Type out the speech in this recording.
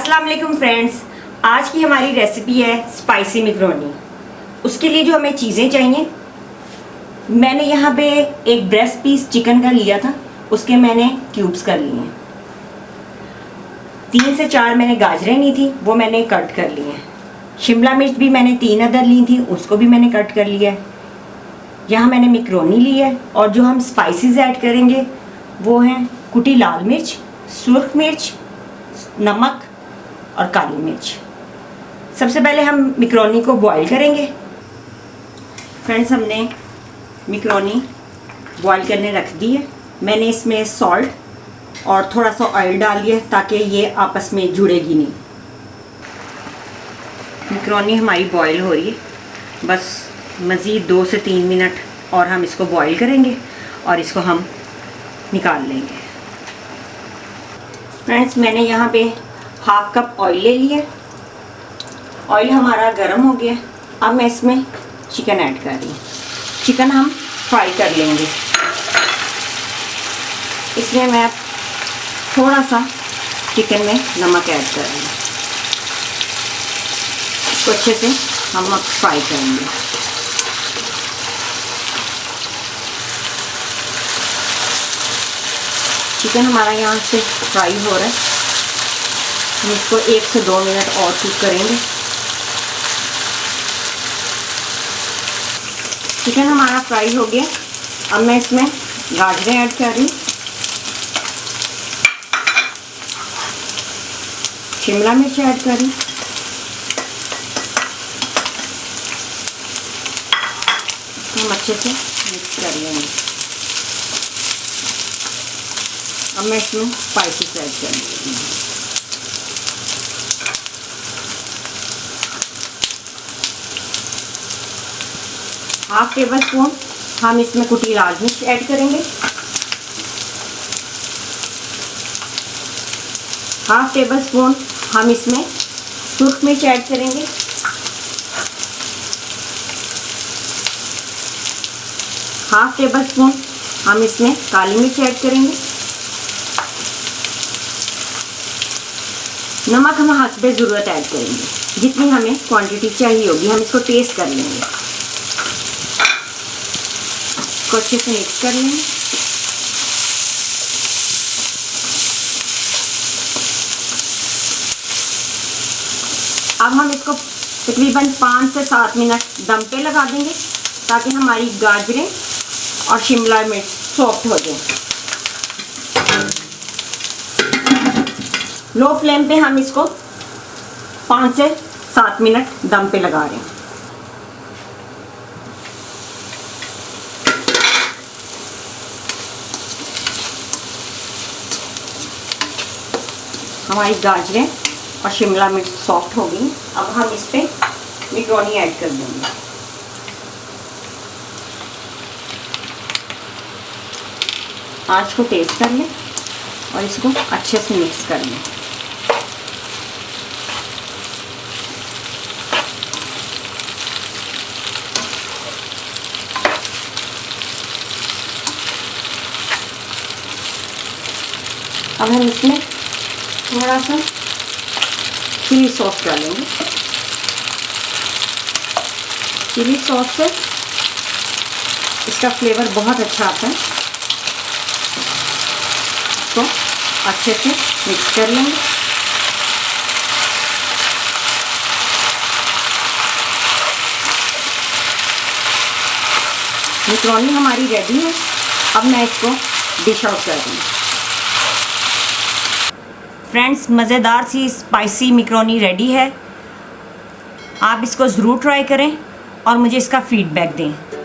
अस्सलाम वालेकुम फ्रेंड्स, आज की हमारी रेसिपी है स्पाइसी मैकरोनी। उसके लिए जो हमें चीज़ें चाहिए, मैंने यहाँ पे एक ब्रेस्ट पीस चिकन का लिया था, उसके मैंने क्यूब्स कर लिए हैं। 3 से 4 मैंने गाजरें ली थी, वो मैंने कट कर ली हैं। शिमला मिर्च भी मैंने 3 अदर ली थी, उसको भी मैंने कट कर लिया है। यहाँ मैंने मैकरोनी ली है और जो हम स्पाइसेस ऐड करेंगे वो हैं कुटी लाल मिर्च, सुर्ख मिर्च, नमक और काली मिर्च। सबसे पहले हम मैकरोनी को बॉईल करेंगे। फ्रेंड्स, हमने मैकरोनी बॉईल करने रख दी है। मैंने इसमें सॉल्ट और थोड़ा सा ऑयल डाल दिया ताकि ये आपस में जुड़ेगी नहीं। मैकरोनी हमारी बॉईल हो रही है, बस मज़ीद 2 से 3 मिनट और हम इसको बॉईल करेंगे और इसको हम निकाल लेंगे। फ्रेंड्स, मैंने यहाँ पे हाफ कप ऑयल ले लिया। ऑयल हमारा गर्म हो गया। अब मैं इसमें चिकन ऐड कर रही हूँ। चिकन हम फ्राई कर लेंगे। इसमें मैं थोड़ा सा चिकन में नमक ऐड कर रही हूँ। इसको अच्छे से हम अब फ्राई करेंगे। चिकन हमारा यहाँ से फ्राई हो रहा है। हम इसको 1 से 2 मिनट और कुक करेंगे। चिकन हमारा फ्राई हो गया। अब मैं इसमें गाजरें ऐड कर रही हूँ, शिमला मिर्च ऐड कर रही हूँ, हम अच्छे से मिक्स कर लेंगे। अब मैं इसमें स्पाइसेस ऐड कर देती हूँ। हाफ टेबल स्पून हम इसमें कुटी लाल मिर्च ऐड करेंगे। हाफ टेबल स्पून हम इसमें सुर्ख मिर्च ऐड करेंगे। हाफ टेबल स्पून हम इसमें काली मिर्च ऐड करेंगे। नमक हम हस्बे ज़रूरत ऐड करेंगे, जितनी हमें क्वांटिटी चाहिए होगी। हम इसको टेस्ट कर लेंगे। इसको अच्छे से मिक्स कर लेंगे। अब हम इसको तकरीबन 5 से 7 मिनट दम पे लगा देंगे ताकि हमारी गाजरें और शिमला मिर्च सॉफ्ट हो जाए। लो फ्लेम पे हम इसको 5 से 7 मिनट दम पे लगा रहे हैं। हमारी गाजरें और शिमला मिर्च सॉफ्ट हो गई। अब हम इस पे मैकरोनी ऐड कर देंगे। आँच को तेज कर लें और इसको अच्छे से मिक्स कर लें। अब हम इसमें थोड़ा सा चिली सॉस डालेंगे। चिली सॉस से इसका फ्लेवर बहुत अच्छा आता है। इसको अच्छे से मिक्स कर लेंगे। मैकरोनी हमारी रेडी है। अब मैं इसको डिश आउट कर दूँगी। फ्रेंड्स, मज़ेदार सी स्पाइसी मैकरोनी रेडी है। आप इसको ज़रूर ट्राई करें और मुझे इसका फ़ीडबैक दें।